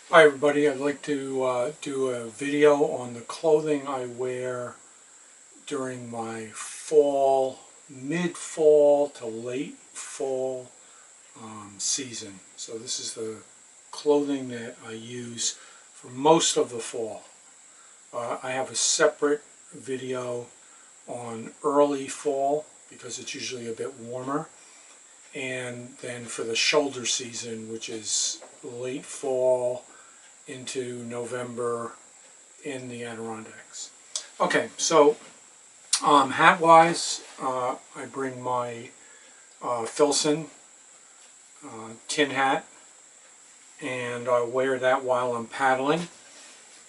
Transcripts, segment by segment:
Hi everybody, I'd like to do a video on the clothing I wear during my fall, mid-fall to late fall season. So this is the clothing that I use for most of the fall. I have a separate video on early fall because it's usually a bit warmer, and then for the shoulder season, which is late fall into November in the Adirondacks. Okay, so hat-wise, I bring my Filson tin hat, and I wear that while I'm paddling.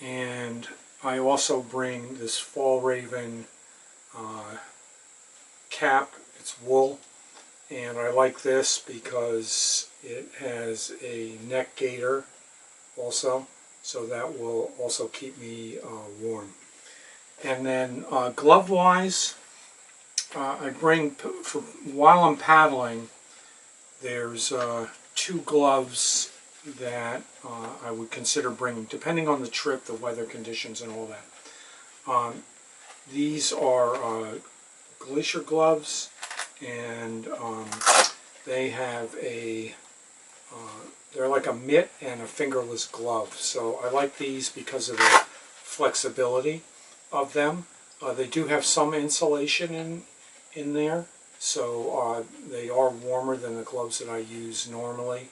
And I also bring this Fall Raven cap. It's wool, and I like this because it has a neck gaiter also, so that will also keep me warm. And then glove wise, I bring, for while I'm paddling, there's two gloves that I would consider bringing, depending on the trip, the weather conditions and all that. These are glacier gloves, and they have a they're like a mitt and a fingerless glove. So I like these because of the flexibility of them. They do have some insulation in there, so they are warmer than the gloves that I use normally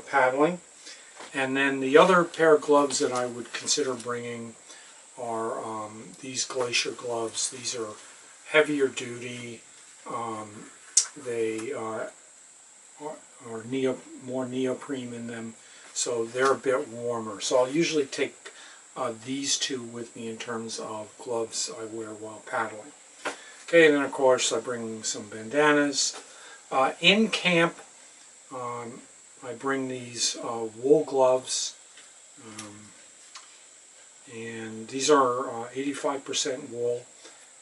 paddling. And then the other pair of gloves that I would consider bringing are these glacier gloves. These are heavier duty. They are more neoprene in them, so they're a bit warmer. So I'll usually take these two with me in terms of gloves I wear while paddling. Okay, and then of course I bring some bandanas. In camp, I bring these wool gloves, and these are 85% wool,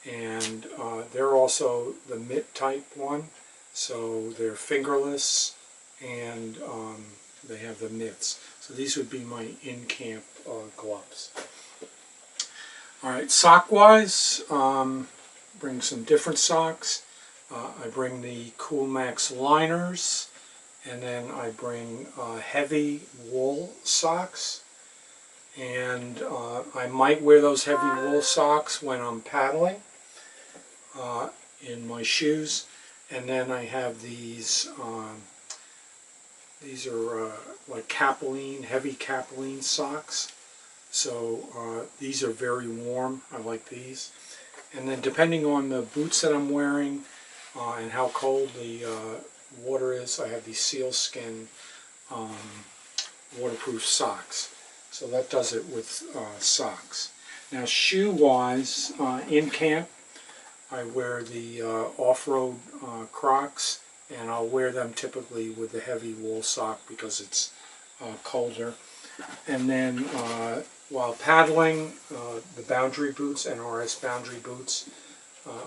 and they're also the mitt type one. So they're fingerless, and they have the mitts. So these would be my in-camp gloves. Alright, sock-wise, bring some different socks. I bring the Cool Max liners, and then I bring heavy wool socks. And I might wear those heavy wool socks when I'm paddling in my shoes. And then I have these are like capelline, heavy capelline socks. So these are very warm. I like these. And then depending on the boots that I'm wearing and how cold the water is, I have these sealskin waterproof socks. So that does it with socks. Now shoe-wise, in camp, I wear the off-road Crocs, and I'll wear them typically with the heavy wool sock because it's colder. And then while paddling, the boundary boots, NRS boundary boots,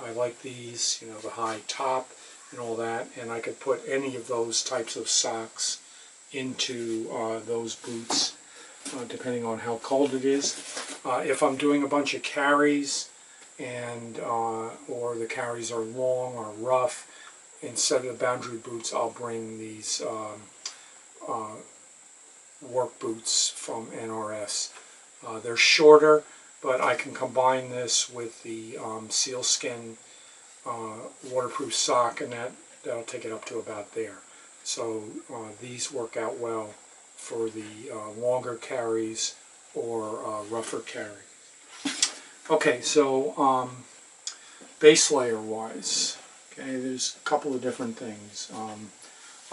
I like these, you know, the high top and all that, and I could put any of those types of socks into those boots depending on how cold it is. If I'm doing a bunch of carries, and or the carries are long or rough, instead of the boundary boots I'll bring these work boots from NRS. They're shorter, but I can combine this with the sealskin waterproof sock, and that'll take it up to about there. So these work out well for the longer carries or rougher carries. Okay, so base layer wise, okay, there's a couple of different things.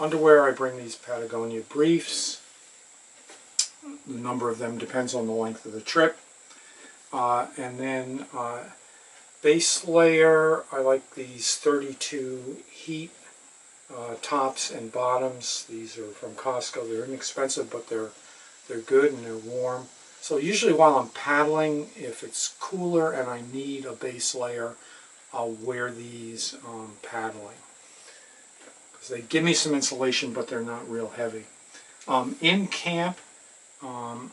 Underwear, I bring these Patagonia briefs. The number of them depends on the length of the trip. And then base layer, I like these 32 heat tops and bottoms. These are from Costco. They're inexpensive, but they're good and they're warm. So usually while I'm paddling, if it's cooler and I need a base layer, I'll wear these paddling, because they give me some insulation, but they're not real heavy. In camp,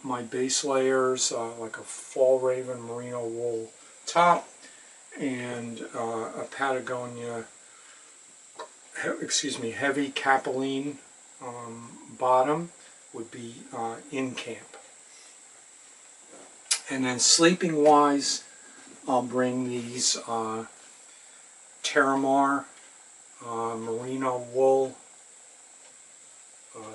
my base layers, like a fall raven merino wool top and a Patagonia, heavy capeline bottom would be in camp. And then sleeping wise, I'll bring these Terramar merino wool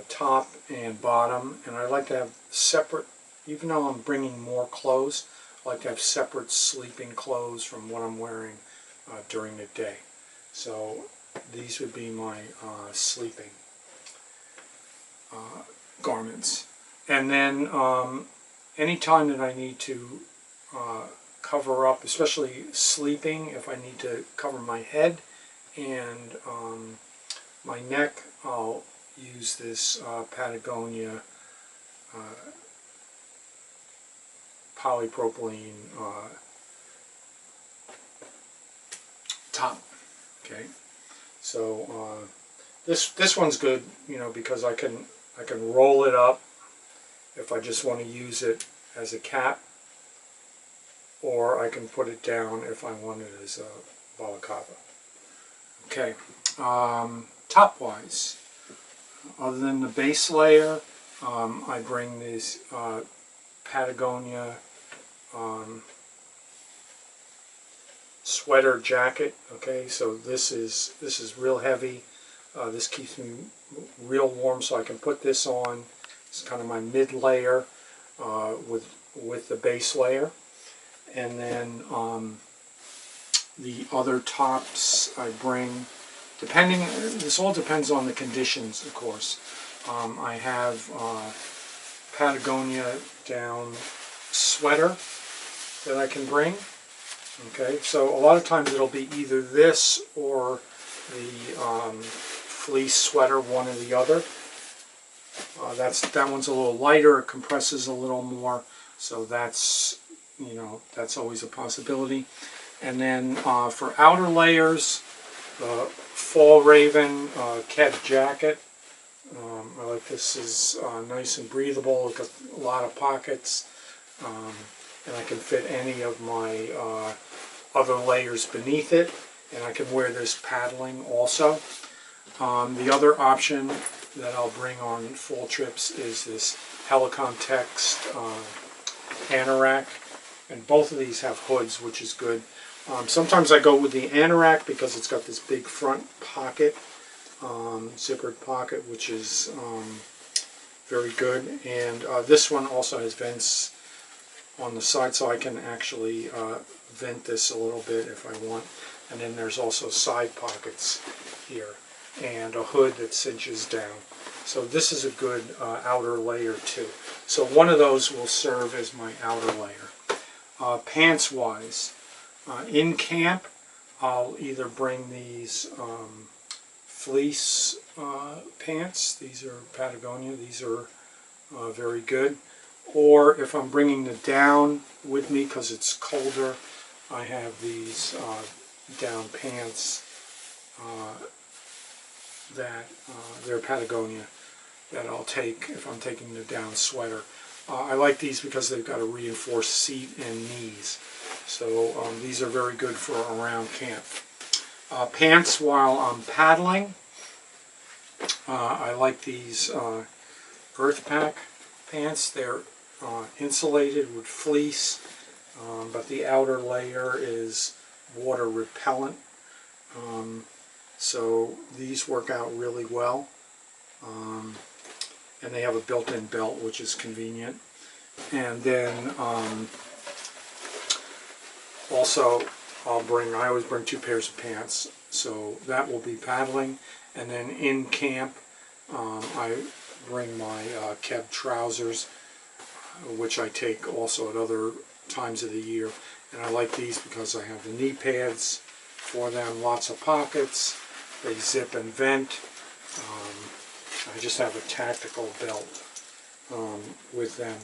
top and bottom, and I like to have separate, even though I'm bringing more clothes, I like to have separate sleeping clothes from what I'm wearing during the day. So these would be my sleeping garments. And then anytime that I need to cover up, especially sleeping, if I need to cover my head and my neck, I'll use this Patagonia polypropylene top. Okay, so this one's good, you know, because I can roll it up if I just want to use it as a cap, or I can put it down if I want it as a balaclava. Okay, top wise, other than the base layer, I bring this Patagonia sweater jacket. Okay, so this is real heavy. This keeps me real warm, so I can put this on. It's kind of my mid layer with the base layer. And then the other tops I bring, depending, this all depends on the conditions, of course. I have Patagonia down sweater that I can bring. Okay, so a lot of times it'll be either this or the fleece sweater, one or the other. That one's a little lighter, it compresses a little more, so that's, you know, that's always a possibility. And then for outer layers, the Fall Raven Keb jacket. I like this, is nice and breathable. It's got a lot of pockets, and I can fit any of my other layers beneath it, and I can wear this paddling also. The other option that I'll bring on fall trips is this Helicon Text anorak, and both of these have hoods, which is good. Sometimes I go with the anorak because it's got this big front pocket, zippered pocket, which is very good. And this one also has vents on the side, so I can actually vent this a little bit if I want. And then there's also side pockets here and a hood that cinches down. So this is a good outer layer too. So one of those will serve as my outer layer. Pants wise, in camp I'll either bring these fleece pants. These are Patagonia. These are very good. Or if I'm bringing the down with me because it's colder, I have these down pants that they're Patagonia that I'll take if I'm taking the down sweater. I like these because they've got a reinforced seat and knees. So these are very good for around camp. Pants while I'm paddling, I like these Earth Pack pants. They're insulated with fleece, but the outer layer is water repellent. So these work out really well. And they have a built-in belt, which is convenient. And then also I always bring 2 pairs of pants, so that will be paddling. And then in camp, I bring my Keb trousers, which I take also at other times of the year. And I like these because I have the knee pads for them, lots of pockets, they zip and vent. I just have a tactical belt with them.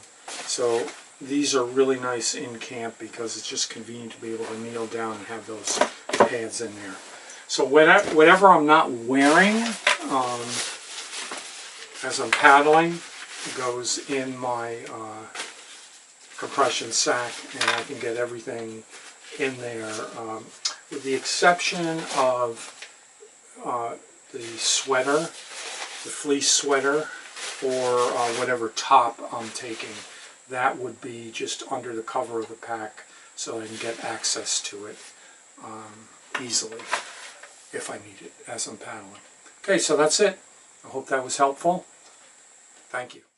So these are really nice in camp because it's just convenient to be able to kneel down and have those pads in there. So whatever I'm not wearing as I'm paddling, goes in my compression sack, and I can get everything in there, with the exception of the sweater, the fleece sweater, or whatever top I'm taking. That would be just under the cover of the pack, so I can get access to it easily if I need it as I'm paddling. Okay, so that's it. I hope that was helpful. Thank you.